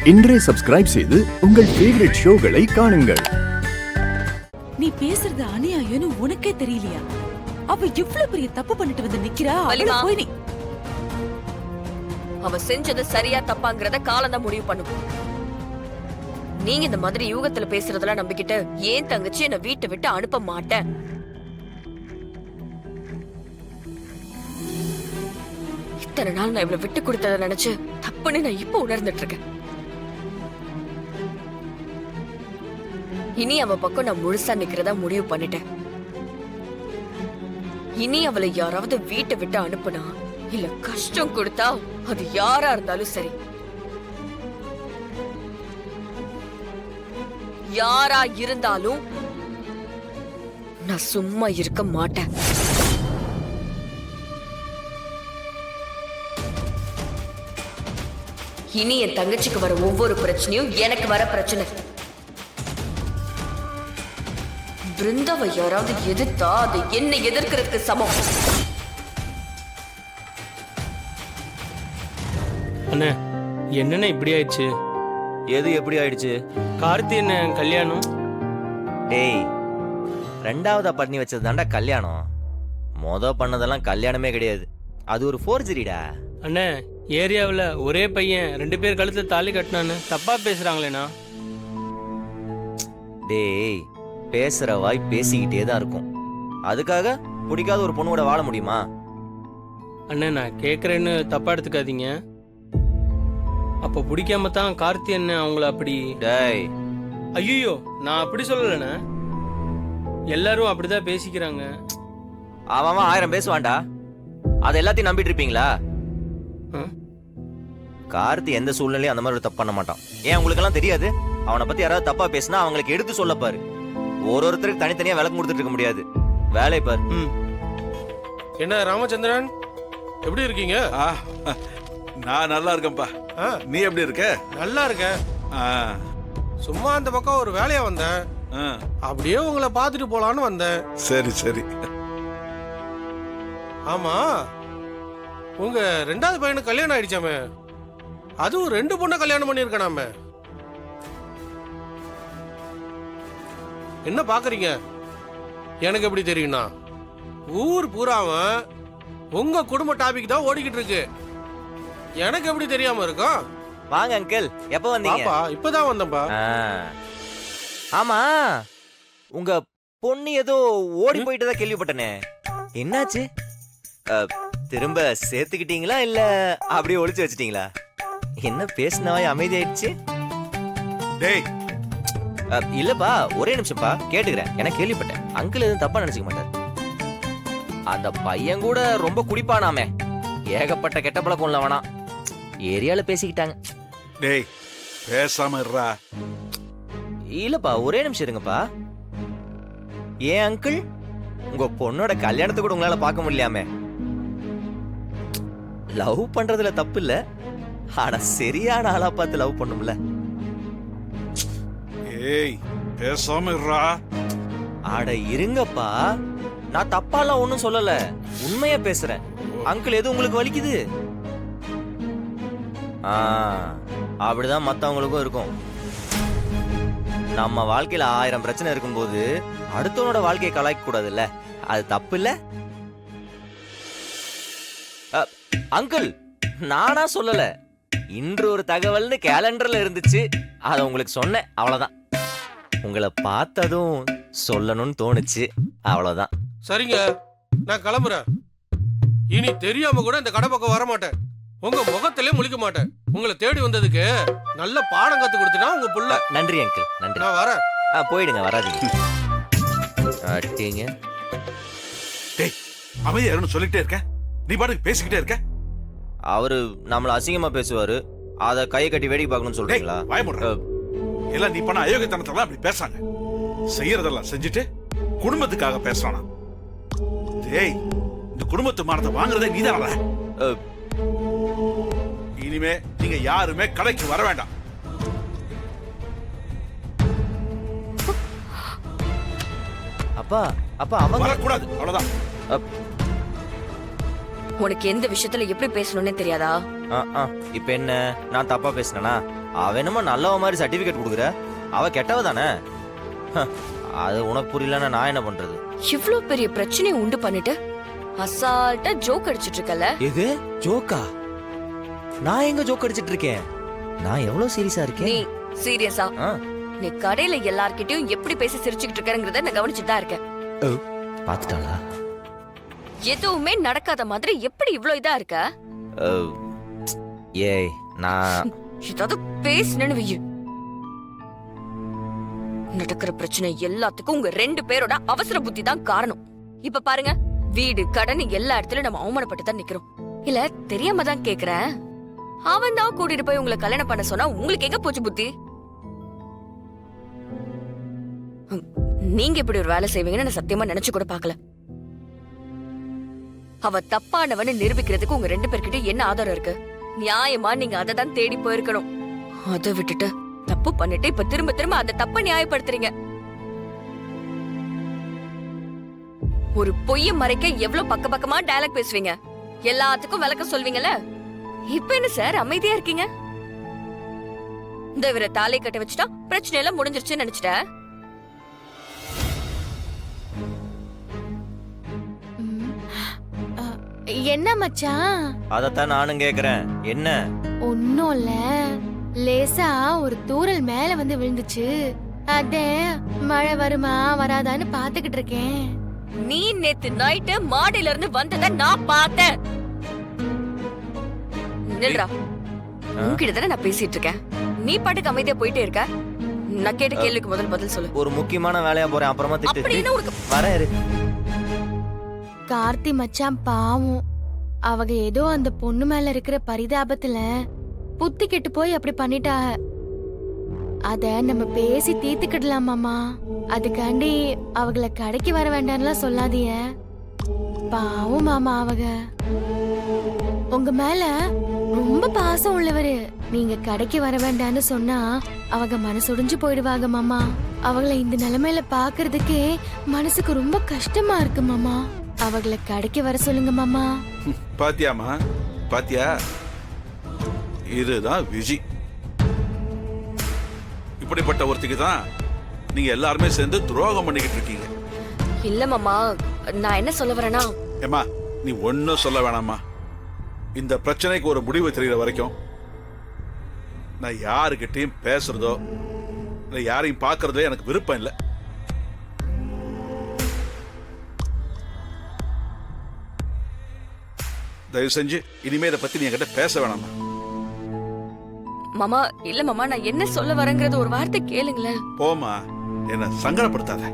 இன்றே சப்ஸ்கிரைப் செய்து உங்கள் ஃபேவரட் ஷோகளை காணுங்கள். நீ பேசுறது அநியாயம்னு உனக்கே தெரியலையா? அவ இவ்ளோ பெரிய தப்பு பண்ணிட்டு வந்து நிக்கிறா. அவள போய் நீ அவ செஞ்சது சரியா தப்பாங்கறத காலம் தான் முடிவு பண்ணும். நீங்க இந்த மாதிரி யூகத்துல பேசுறதெல்லாம் நம்பிக்கிட்டு ஏன் தங்கச்சி என்ன வீட்டை விட்டு அனுப்ப மாட்டேன். இத்தனை நாள் நான் இவ்வளவு விட்டு கொடுத்தத நினைச்சு தப்புன்னு நான் இப்ப உணர்ந்துட்டு இருக்கேன். இனி அவ பக்கம் நான் முழுசா நிக்கிறதா முடிவு பண்ணிட்டேன். இனி அவளை யாராவது வீட்டை விட்டு அனுப்புனா இல்ல கஷ்டம் கொடுத்தா அது யாரா இருந்தாலும் சரி, யாரா இருந்தாலும் நான் சும்மா இருக்க மாட்டேன். இனி என் தங்கச்சிக்கு வர ஒவ்வொரு பிரச்சனையும் எனக்கு வர பிரச்சனை. பிருந்தாவை யாராவது எதிர்த்தா அது என்னை எதிர்க்கிறதுக்கு சமம். அண்ணே, என்னண்ணே இப்படி ஆயிடுச்சு? எது எப்படி ஆயிடுச்சு? கார்த்தி என்ன கல்யாணம்? டேய், ரெண்டாவதா பண்ணி வச்சது தாண்டா கல்யாணம். பண்ணதெல்லாம் கல்யாணமே கிடையாது, அது ஒரு ஃபோர்ஜரிடா. அண்ணே, ஏரியாவில் ஒரே பையன் 2 பேர் கழுத்துல தாலி கட்டினான்னு தப்பா பேசுறாங்களேண்ணா. டேய், பேசுற வாய் பேசிக்கிட்டே தான் இருக்கும். அதுக்காக பிடிக்காத ஒரு பொண்ணோட வாழ முடியுமா? அண்ணே, நான் கேட்குறேன்னு தப்பா எடுத்துக்காதீங்க. அப்போ பிடிக்காம தான் கார்த்தி அண்ணன் அவங்கள அப்படி. டேய், ஐயோ, நான் அப்படி சொல்லலண்ணே. எல்லாரும் அப்படிதான் பேசிக்கிறாங்க. அவன் 1000 பேசுவான்டா, அது எல்லாத்தையும் நம்பிட்டு இருப்பீங்களா? கார்த்தி எந்த சூழ்நிலையும் அந்த மாதிரி ஒரு தப்பு பண்ண மாட்டான். ஏன் உங்களுக்கு எல்லாம் தெரியாது? அவனை பத்தி யாராவது தப்பா பேசினா அவங்களுக்கு எடுத்து சொல்ல பாரு. ஒருத்தருக்கு தனித்தனியா விளக்கு கொடுத்துட்டு இருக்க முடியாது. வேலை பாரு. என்ன ராமச்சந்திரன், எப்படி இருக்கீங்க? நான் நல்லா இருக்கேன்பா. நீ எப்படி இருக்க? நல்லா இருக்கேன். சும்மா அந்த பக்கம் ஒரு வேலையா வந்தேன். அப்படியே உங்களை பார்த்துட்டு போலான்னு வந்தேன். சரி சரி. ஆமா, உங்க 2வது பையனுக்கு கல்யாணம் ஆயிடுச்சாமே, அதுவும் 2 பொண்ணை கல்யாணம் பண்ணிருக்கனாமே. என்ன பாக்குறீங்க? எனக்கு எப்படி தெரியும்னா, ஊர் பூராவன் உங்க குடும்ப டாபிக் தான் ஓடிக்கிட்டு இருக்கு. எனக்கு எப்படி தெரியாம இருக்கும்? வாங்க அங்கிள், எப்ப வந்தீங்க? இப்பதான் வந்தேன்பா. ஆமா, உங்க பொண்ணு ஏதோ ஓடி போயிட்டதா கேள்விப்பட்டனே, என்னாச்சு? திரும்ப சேர்த்துக்கிட்டீங்களா இல்ல அப்படியே ஒளிச்சு வச்சிட்டீங்களா? என்ன பேசினவாய் அமைதியாயிடுச்சு? டேய், இல்லப்பா, ஒரே நிமிஷம்ப்பா, கேட்டுக்கிறேன். எனக்கு கேள்விப்பட்டேன், அங்கிள் எதுவும் தப்பா நினைச்சுக்க மாட்டார். அந்த பையன் கூட ரொம்ப குடிப்பானாமே, ஏகப்பட்ட கெட்ட பழக்கம் உள்ளவனா, ஏரியால பேசிக்கிட்டாங்க. டேய், பேசாம இருடா. இல்லப்பா, ஒரே நிமிஷம் இருங்கப்பா. ஏன் அங்கிள், உங்க பொண்ணோட கல்யாணத்தை கூட உங்களால பார்க்க முடியலையாமே? லவ் பண்றதுல தப்பு இல்ல, ஆனா சரியான ஆளா பார்த்து லவ் பண்ணும்ல. ஏய், பேசாம இருடா. ஆட இருங்கப்பா, நான் தப்பாலாம் ஒண்ணும் சொல்லல, உண்மையா பேசுறேன். அங்கிள் எது உங்களுக்கு வலிக்குது? அப்படிதான் மத்தவங்களுக்கும் இருக்கும். நம்ம வாழ்க்கையில 1000 பிரச்சனை இருக்கும்போது அடுத்தவனோட வாழ்க்கையை கலாய்க்க கூடாதுல்ல, அது தப்பு இல்ல? அங்கிள், நானா சொல்லல, இன்று ஒரு தகவல்னு கேலண்டர்ல இருந்துச்சு, அத உங்களுக்கு சொன்னேன், அவ்வளவுதான். உங்களை பார்த்ததும் சொல்லணும்னு தோணுச்சு, அவ்வளவுதான். சரிங்க, நான் கிளம்புறேன். இனி தெரியாம கூட இந்த கடை பக்கம் வர மாட்டேன். உங்க முகத்திலே முழிக்க மாட்டேன். உங்களை தேடி வந்ததுக்கு நல்ல பாடம் கத்து கொடுத்தா உங்க புள்ள. நன்றி அங்கிள், நன்றி. நான் வரேன். போயிடுங்க, வராதீங்க. டேய், அமைதியா இருன்னு சொல்லிட்டே இருக்க, நீ பாட்டுக்கு பேசிக்கிட்டே இருக்க. அவரு நம்மள அசிங்கமா பேசுவாரு, அத கையை கட்டி வேடிக்கை பார்க்கணும்னு சொல்றீங்களா? எல்லாம் நீ பண்ண அயோக்கியத்தனத்தெல்லாம் அப்படி பேசாங்க. செய்யறதெல்லாம் செஞ்சுட்டு குடும்பத்துக்காக பேசுறானா? டேய், இந்த குடும்பத்து மானத்தை வாங்குறதே நீதானடா. இனிமே நீங்க யாருமே கடைக்கு வர வேண்டாம். அப்பா, அப்பா அவங்க வரக்கூடாது, அவ்வளவுதான். உனக்கு எந்த விஷயத்துல எப்படி பேசணும்னே தெரியாதா? இப்ப என்ன, நான் தப்பா பேசினா? அவ என்னமோ நல்லவ மாதிரி சர்டிபிகேட் கொடுக்குற, அவ கெட்டவ தானே. அது உனக்கு புரியலன்னா நான் என்ன பண்றது? இவ்ளோ பெரிய பிரச்சனையை உண்டு பண்ணிட்டு அசால்ட்டா ஜோக் அடிச்சிட்டு இருக்கல. எது ஜோக்கா? நான் எங்க ஜோக் அடிச்சிட்டு இருக்கேன்? நான் எவ்வளவு சீரியஸா நீ இருக்கேன். சீரியஸா? ஆ, நீ கடையில எல்லார்கிட்டயும் எப்படி பேசி சிரிச்சுக்கிட்டு இருக்கறங்கறத நான் கவனிச்சுட்டு தான் இருக்கேன். பாத்துட்டாளா? எதுவுமே நடக்காத மாதிரி எப்படி இவ்ளோ இதா இருக்க? ஏய் நான் ஏதாவது பேசுனேன்னு வையு. நடக்கிற பிரச்சனை எல்லாத்துக்கும் உங்க 2 பேரோட அவசர புத்தி தான் காரணம். இப்ப பாருங்க, வீடு கடன் எல்லா இடத்துலயும் நம்ம அவமானப்பட்டு தான் நிக்கிறோம். இல்ல தெரியாம தான் கேக்குறேன். அவன் தான் கூட்டிட்டு போய் உங்களை கல்யாணம் பண்ண சொன்னா உங்களுக்கு எங்க போச்சு புத்தி? நீங்க இப்படி ஒரு வேலை செய்வீங்கன்னு நான் சத்தியமா நினைச்சு கூட பாக்கல. அவ தப்பானவன்னு நிரூபிக்கிறதுக்கு உங்க 2 பேர்கிட்ட என்ன ஆதாரம் இருக்கு? நியாயமா நீங்க அதை தான் தேடி போயிருக்கணும். அதை விட்டுட்டு தப்பு பண்ணிட்டு இப்ப திரும்ப திரும்ப அந்த தப்ப நியாயப்படுத்துறீங்க. ஒரு பொய்ய மறைக்க எவ்வளவு பக்கமா டயலாக் பேசுவீங்க, எல்லாத்துக்கும் விளக்கம் சொல்வீங்கல்ல. இப்ப என்ன சார் அமைதியா இருக்கீங்க? இந்த இவரை தாலை கட்ட வச்சுட்டா பிரச்சனை எல்லாம் முடிஞ்சிருச்சுன்னு நினைச்சிட்டேன். என்ன மச்சான்? அதத்தான் நானும் கேக்குறேன். என்ன? ஒன்னும் இல்ல, லேசா ஒரு தூறல் மேல வந்து விழுந்துச்சு. அதே மழை வருமா வராதான்னு பாத்துக்கிட்டு இருக்கேன். நீ நேத்து நைட்டு மாடியில இருந்து வந்தத நான் பார்த்தேன். நில்றா, உன்கிட்ட தானே நான் பேசிட்டு இருக்கேன். நீ பாட்டுக்கு அமைதியா போயிட்டே இருக்க. நான் கேட்ட கேள்விக்கு முதல் பதில் சொல்லு. ஒரு முக்கியமான வேலையா போறேன், அப்புறமா திட்டு. அப்படின்னு உனக்கு வரேன் இரு. கார்த்தி மச்சான் பாவம், அவங்க ஏதோ அந்த பொண்ணு மேல இருக்கிற பரிதாபத்துல புத்தி கெட்டு போய் அப்படி பண்ணிட்டாக. அத நம்ம பேசி தீர்த்துக்கிடலாம் மாமா. அதுக்காண்டி அவங்கள கடைக்கு வர வேண்டாம்லாம் சொல்லாதீங்க. பாவம் மாமா, அவங்க உங்க மேல ரொம்ப பாசம் உள்ளவரு. நீங்க கடைக்கு வர வேண்டாம்னு சொன்னா அவங்க மனசுடைஞ்சு போயிடுவாங்க மாமா. அவங்கள இந்த நிலைமையில பாக்குறதுக்கே மனசுக்கு ரொம்ப கஷ்டமா இருக்கு மாமா. அவங்கள கடைக்கு வர சொல்லுங்க மாமா. பாத்தியாமா, பாத்தியா? இதுதான் விஜி. இப்படிப்பட்ட ஒருத்திக்கு தான் நீங்க எல்லாருமே சேர்ந்து துரோகம் பண்ணிக்கிட்டு இருக்கீங்க. இல்ல மாமா, நான் என்ன சொல்ல வரேன்னா, ஏமா நீ ஒன்னும் சொல்ல வேணாமா. இந்த பிரச்சனைக்கு ஒரு முடிவு தெரிகிற வரைக்கும் நான் யாருக்கிட்டையும் பேசுறதோ இல்லை யாரையும் பார்க்கறதோ எனக்கு விருப்பம் இல்லை. தயவு செஞ்சு இனிமே இதை பத்தி நீ என்கிட்ட பேச வேணாமா. மாமா இல்ல மாமா, நான் என்ன சொல்ல வரேங்கிறது ஒரு வார்த்தை கேளுங்களேன். போமா, என்ன சங்கடப்படுத்தாத.